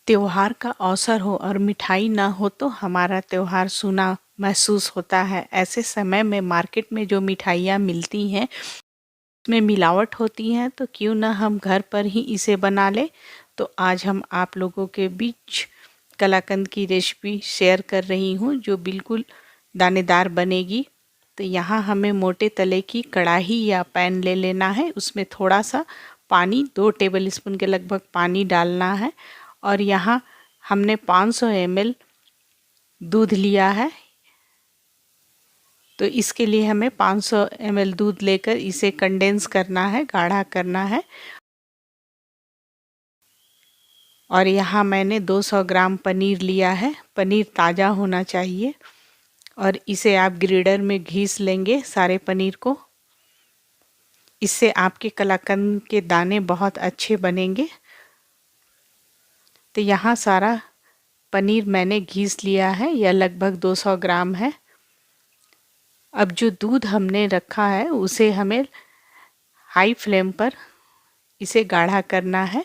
त्योहार का अवसर हो और मिठाई ना हो तो हमारा त्योहार सूना महसूस होता है। ऐसे समय में मार्केट में जो मिठाइयाँ मिलती हैं उसमें मिलावट होती हैं, तो क्यों ना हम घर पर ही इसे बना लें। तो आज हम आप लोगों के बीच कलाकंद की रेसिपी शेयर कर रही हूँ जो बिल्कुल दानेदार बनेगी। तो यहाँ हमें मोटे तले की कढ़ाई या पैन ले लेना है। उसमें थोड़ा सा पानी 2 टेबल स्पून के लगभग पानी डालना है और यहाँ हमने 500 ml दूध लिया है। तो इसके लिए हमें 500 ml दूध लेकर इसे कंडेंस करना है, गाढ़ा करना है। और यहाँ मैंने 200 ग्राम पनीर लिया है। पनीर ताज़ा होना चाहिए और इसे आप ग्रेटर में घिस लेंगे सारे पनीर को। इससे आपके कलाकंद के दाने बहुत अच्छे बनेंगे। तो यहाँ सारा पनीर मैंने घिस लिया है, यह लगभग 200 ग्राम है। अब जो दूध हमने रखा है उसे हमें हाई फ्लेम पर इसे गाढ़ा करना है।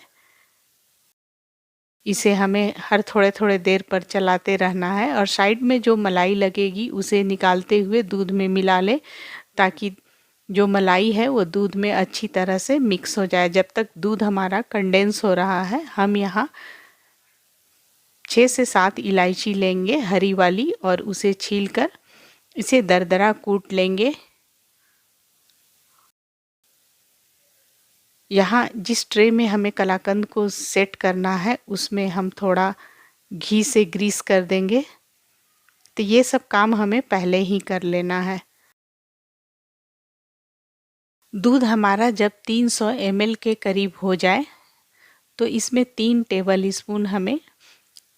इसे हमें हर थोड़े थोड़े देर पर चलाते रहना है और साइड में जो मलाई लगेगी उसे निकालते हुए दूध में मिला लें, ताकि जो मलाई है वो दूध में अच्छी तरह से मिक्स हो जाए। जब तक दूध हमारा कंडेंस हो रहा है हम यहाँ 6 से 7 इलायची लेंगे हरी वाली और उसे छीलकर इसे दरदरा कूट लेंगे। यहाँ जिस ट्रे में हमें कलाकंद को सेट करना है उसमें हम थोड़ा घी से ग्रीस कर देंगे। तो ये सब काम हमें पहले ही कर लेना है। दूध हमारा जब 300 ml के करीब हो जाए तो इसमें 3 टेबल स्पून हमें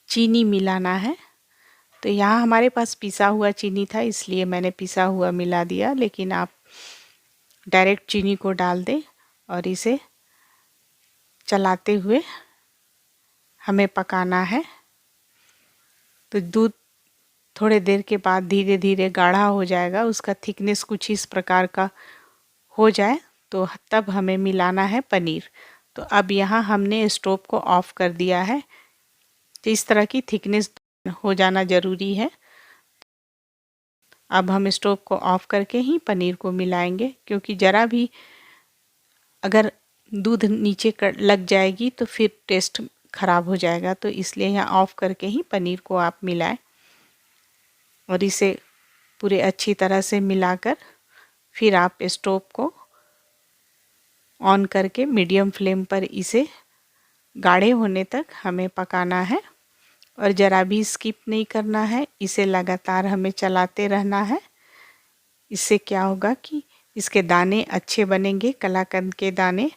चीनी मिलाना है। तो यहाँ हमारे पास पिसा हुआ चीनी था इसलिए मैंने पिसा हुआ मिला दिया, लेकिन आप डायरेक्ट चीनी को डाल दें और इसे चलाते हुए हमें पकाना है। तो दूध थोड़े देर के बाद धीरे धीरे गाढ़ा हो जाएगा, उसका थिकनेस कुछ इस प्रकार का हो जाए तो तब हमें मिलाना है पनीर। तो अब यहाँ हमने स्टोव को ऑफ कर दिया है। तो इस तरह की थिकनेस हो जाना ज़रूरी है। अब हम स्टोव को ऑफ करके ही पनीर को मिलाएंगे, क्योंकि ज़रा भी अगर दूध नीचे लग जाएगी तो फिर टेस्ट ख़राब हो जाएगा। तो इसलिए यहाँ ऑफ करके ही पनीर को आप मिलाएं और इसे पूरे अच्छी तरह से मिलाकर फिर आप स्टोव को ऑन करके मीडियम फ्लेम पर इसे गाढ़े होने तक हमें पकाना है और ज़रा भी स्किप नहीं करना है। इसे लगातार हमें चलाते रहना है। इससे क्या होगा कि इसके दाने अच्छे बनेंगे, कलाकंद के दाने।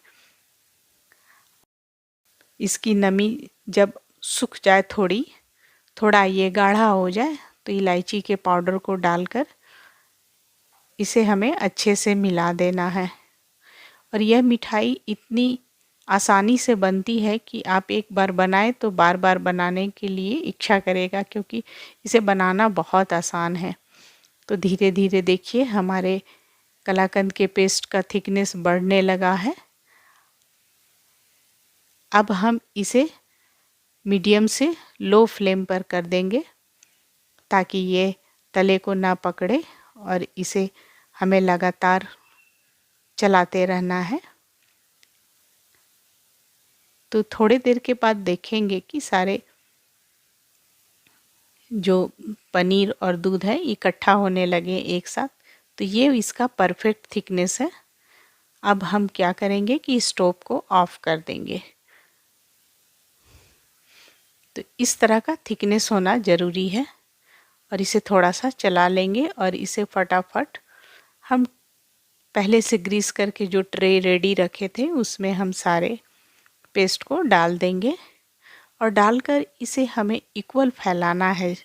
इसकी नमी जब सूख जाए थोड़ा ये गाढ़ा हो जाए तो इलायची के पाउडर को डालकर इसे हमें अच्छे से मिला देना है। और यह मिठाई इतनी आसानी से बनती है कि आप एक बार बनाएं तो बार बार बनाने के लिए इच्छा करेगा, क्योंकि इसे बनाना बहुत आसान है। तो धीरे धीरे देखिए हमारे कलाकंद के पेस्ट का थिकनेस बढ़ने लगा है। अब हम इसे मीडियम से लो फ्लेम पर कर देंगे ताकि ये तले को ना पकड़े और इसे हमें लगातार चलाते रहना है। तो थोड़ी देर के बाद देखेंगे कि सारे जो पनीर और दूध है इकट्ठा होने लगे एक साथ। तो ये इसका परफेक्ट थिकनेस है। अब हम क्या करेंगे कि स्टोव को ऑफ कर देंगे। तो इस तरह का थिकनेस होना ज़रूरी है और इसे थोड़ा सा चला लेंगे और इसे फटाफट हम पहले से ग्रीस करके जो ट्रे रेडी रखे थे उसमें हम सारे पेस्ट को डाल देंगे और डालकर इसे हमें इक्वल फैलाना है।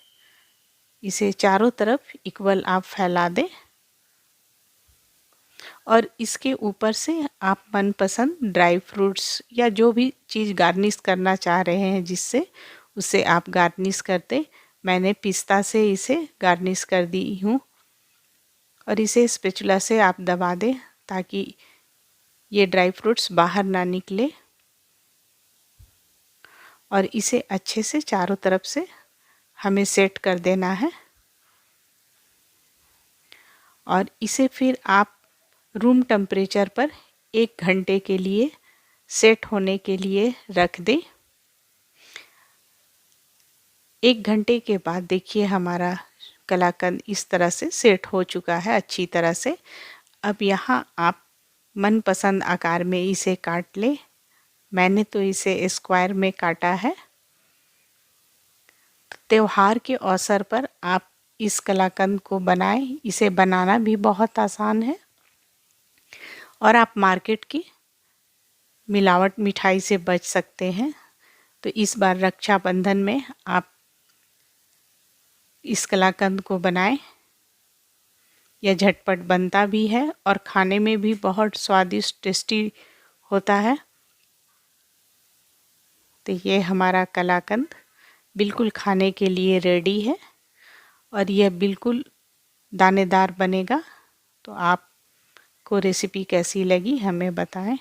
इसे चारों तरफ इक्वल आप फैला दें और इसके ऊपर से आप मनपसंद ड्राई फ्रूट्स या जो भी चीज़ गार्निश करना चाह रहे हैं जिससे उसे आप गार्निश करते। मैंने पिस्ता से इसे गार्निश कर दी हूँ और इसे स्पैचुला से आप दबा दें ताकि ये ड्राई फ्रूट्स बाहर ना निकले। और इसे अच्छे से चारों तरफ से हमें सेट कर देना है। और इसे फिर आप रूम टेम्परेचर पर 1 घंटे के लिए सेट होने के लिए रख दें। 1 घंटे के बाद देखिए हमारा कलाकंद इस तरह से सेट हो चुका है अच्छी तरह से। अब यहाँ आप मनपसंद आकार में इसे काट लें। मैंने तो इसे स्क्वायर में काटा है। त्योहार के अवसर पर आप इस कलाकंद को बनाएं। इसे बनाना भी बहुत आसान है और आप मार्केट की मिलावट मिठाई से बच सकते हैं। तो इस बार रक्षाबंधन में आप इस कलाकंद को बनाएं। यह झटपट बनता भी है और खाने में भी बहुत स्वादिष्ट टेस्टी होता है। तो ये हमारा कलाकंद बिल्कुल खाने के लिए रेडी है और यह बिल्कुल दानेदार बनेगा। तो आपको रेसिपी कैसी लगी हमें बताएं।